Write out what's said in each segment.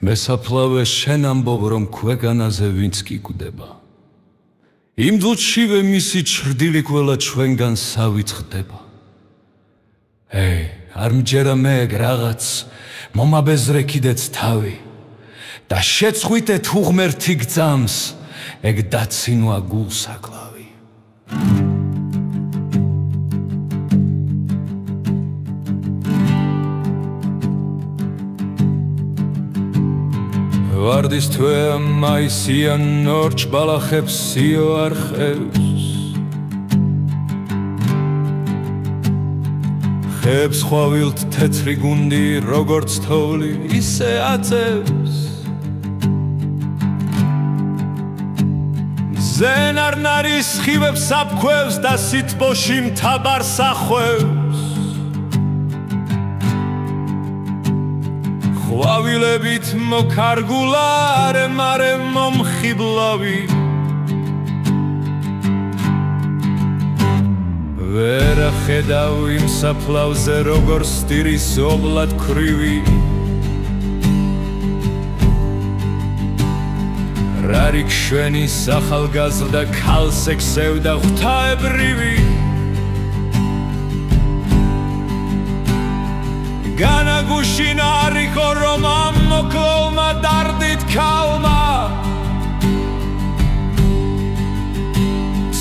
მესაფლავე შენ ამბობ რომ ქვეგანაზე ვინც კი კვდება იმ დუჩივე მისი ჩრდილი ყველა ჩვენგან სავით ხდება არ მჯერა მე ეგ რაღაც მომაბეზრე კიდეც თავი და შეწყვიტე თუ ღმერთი გძამს ეგ დაცინვა გულსაკლავი ვარდის თვეა მაისიან ნორჩ ბალახებს სიო არხევს ხებს ხვავილთ თეთრი გუნდი როგორც თოვლი ისე აწევს ზენარნარის ხივებს აფქვევს და სითბოში მთაბარს ახვევს ხვავილებით მოკარგულა არე მომხიბლავი ვერა ხედავ იმ საფლავზე როგორ სტირის ობლად ქრივი რარიქ შვენი სახალგაზრდა ქალს ექსევდა ღვთაებრივი განაგუშინა არიხო რომ ამ მოკლოვმა დარდით ქალმა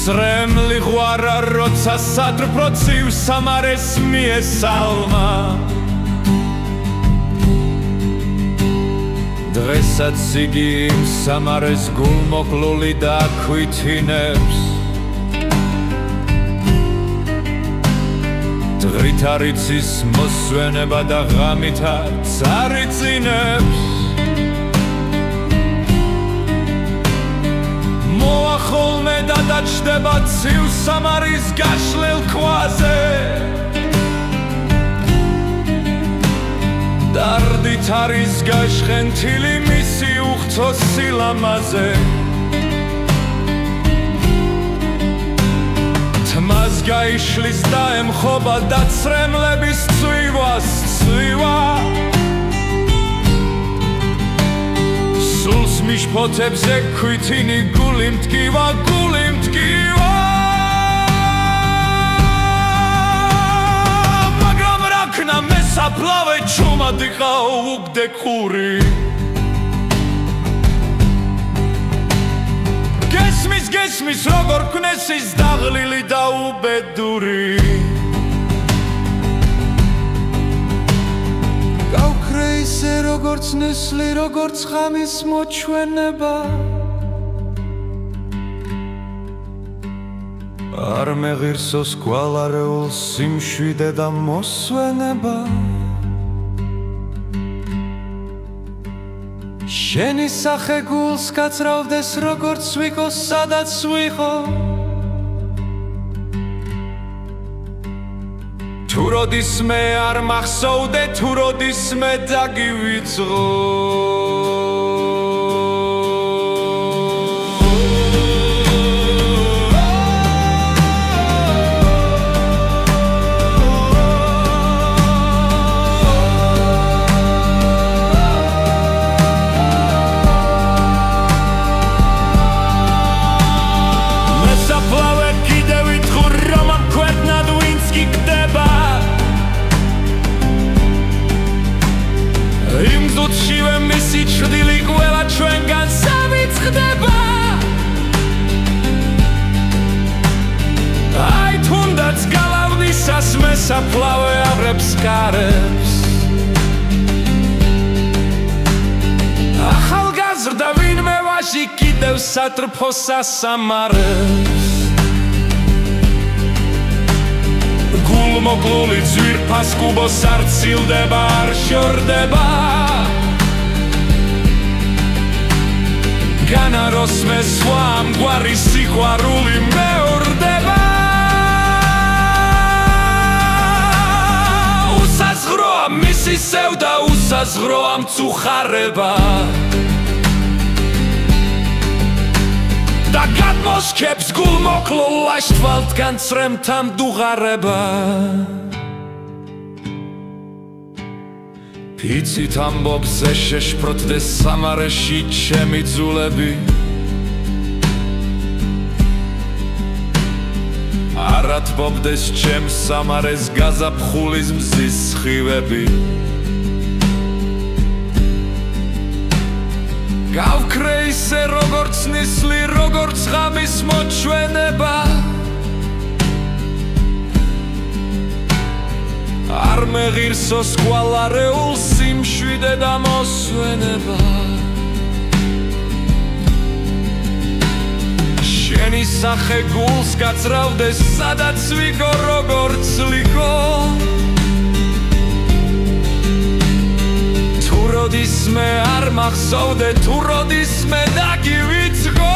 სრემლი ღვარა როცა სატრფო ცივს სამარეს მიესალმა დღესაც იგი იმ სამარეს გულმოკლული დაქვითინებს დღით არიცის მოსვენება და ღამითაც არიწინებს მოახოლმე და დაჩდება ცივ სამარის გაშლილ ქვაზე დარდით არის გაშხენთილი მისი უხცო სილამაზე თმას გაიშლის და ემხობა და ცრემლების ცვივას ცვივა სულს მიშფოთებზე ქვითინი გული მტკივა მაგრამ რაქნა მესაფლავე ჩუმად იყაო უგდე ხური გესმის როგორ ქმნესის დაღლილი და უბედური გავქრე ისე როგორც ნესლი როგორც ხამის მოჩვენება არ მეღირსოს გვალარეულ სიმშვიდე და მოსვენება შენი სახე გულს გაცრავდეს როგორც ვიყო სადაც ვიყო თუ როდისმე არ მახსოვდე თუ როდისმე დაგივიწყო ჩრდილი ყველა ჩვენგან სავით ხდება აი თუნდაც გალავნისას მესაფლავე ავრებს კარებს ახალგაზრდა ვინმე ვაჟი კიდევ სატრფოს ასამარებს გულმოკლული ძვირფას კუბოს არ ცილდება არ შორდება განაროსმე სხვა ამგვარი სიყვარული მეორდება უსაზღროა მისი სევდა უსაზღროა მწუხარება და გადმოსქებს გულმოკლულ ლაშთვალთგან წრემთა მდუღარება იცით ამბობზე შეშფროთდეს სამარეში ჩემი ძულები არათბობდეს ჩემს სამარეს გაზაფხულის მზის სხივები გავქრე ისე როგორც ნისლი როგორც ღამის მოჩვენება არ მეღირსოს გვალარეულ სიმშვიდე და მოსვენება შენი სახე გულს გაწრავდეს სადაც ვიგო როგორც ლიგო თუ როდისმე არ მახსოვდე თუ როდისმე დაგივიწყო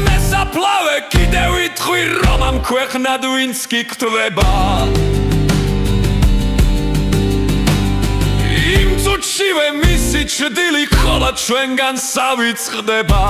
მესაფლავე კიდე ვიტყვი რომ ამ ქვეყნად ვინც კი გთვლება იმ წუთშივე მისი ჩრდილი ხოლო ჩვენგან სავიწყდება